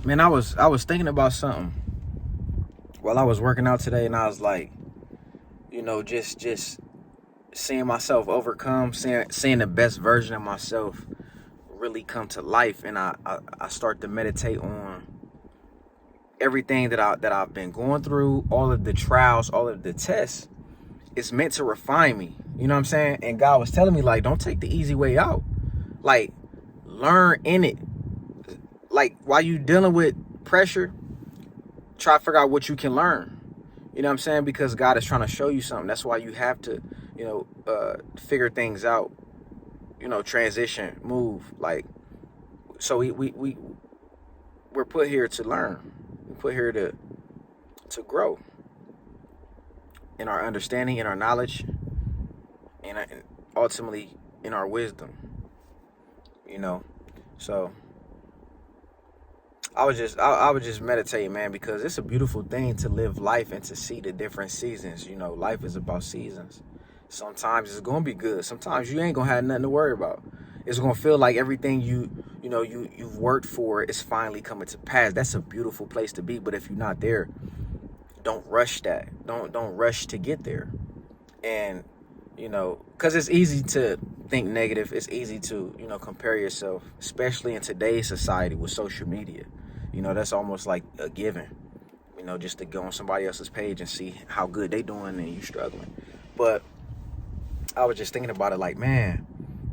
Man, I was thinking about something while I was working out today, and I was like, just seeing myself overcome, seeing the best version of myself really come to life, and I start to meditate on everything that I've been going through, all of the trials, all of the tests. It's meant to refine me. You know what I'm saying? And God was telling me, like, don't take the easy way out. Like, learn in it. Like, while you dealing with pressure, try to figure out what you can learn. You know what I'm saying? Because God is trying to show you something. That's why you have to, figure things out. Transition, move. Like, so we're put here to learn. We're put here to grow in our understanding, in our knowledge, and ultimately in our wisdom. You know, so I would just meditate, man, because it's a beautiful thing to live life and to see the different seasons. Life is about seasons. Sometimes it's gonna be good. Sometimes you ain't gonna have nothing to worry about. It's gonna feel like everything you've worked for is finally coming to pass. That's a beautiful place to be. But if you're not there, don't rush that. Don't rush to get there. And because it's easy to think negative. It's easy to compare yourself, especially in today's society with social media. That's almost like a given. Just to go on somebody else's page and see how good they doing and you struggling. But I was just thinking about it, like, man,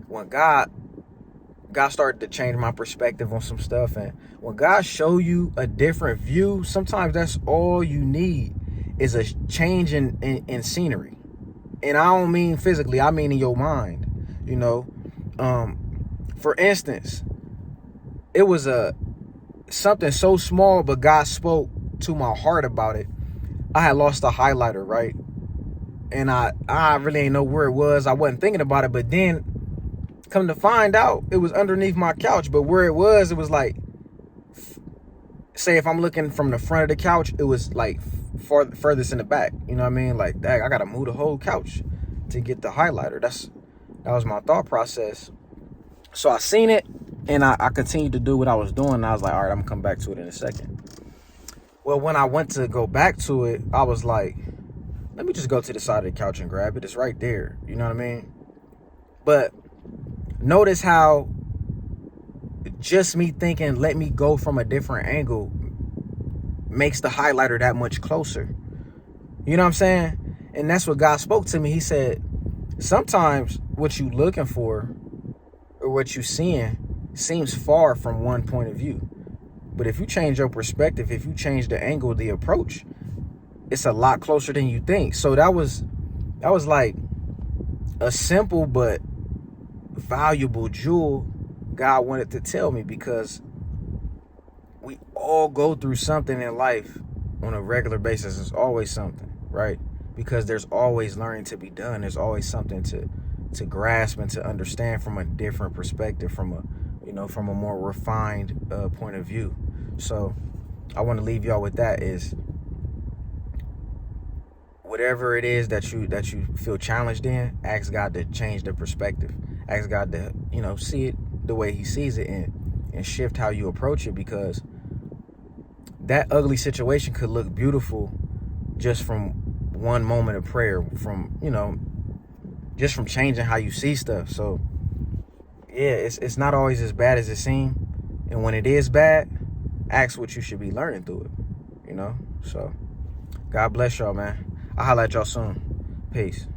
when God started to change my perspective on some stuff, and when God show you a different view, sometimes that's all you need is a change in scenery. And I don't mean physically, I mean in your mind. For instance, it was something so small, but God spoke to my heart about it. I had lost a highlighter, right? And I really ain't know where it was. I wasn't thinking about it, but then come to find out, it was underneath my couch. But where it was like, say if I'm looking from the front of the couch, it was like furthest in the back. You know what I mean? Like, dang, I gotta move the whole couch to get the highlighter. That was my thought process. So I seen it, and I continued to do what I was doing. And I was like, all right, I'm gonna come back to it in a second. Well, when I went to go back to it, I was like, let me just go to the side of the couch and grab it. It's right there. You know what I mean? But notice how just me thinking, let me go from a different angle, makes the highlighter that much closer. You know what I'm saying? And that's what God spoke to me. He said, sometimes what you looking for or what you seeing seems far from one point of view. But if you change your perspective, if you change the angle, the approach, it's a lot closer than you think. So that was like a simple but valuable jewel God wanted to tell me, because we all go through something in life on a regular basis. There's always something, right? Because there's always learning to be done. There's always something to grasp and to understand from a different perspective, from a more refined point of view. So I want to leave y'all with that, is whatever it is that you feel challenged in, ask God to change the perspective. Ask God to, see it the way he sees it, and shift how you approach it, because that ugly situation could look beautiful just from one moment of prayer, from, just from changing how you see stuff. So yeah, it's not always as bad as it seems. And when it is bad, ask what you should be learning through it, So God bless y'all, man. I'll holler at y'all soon. Peace.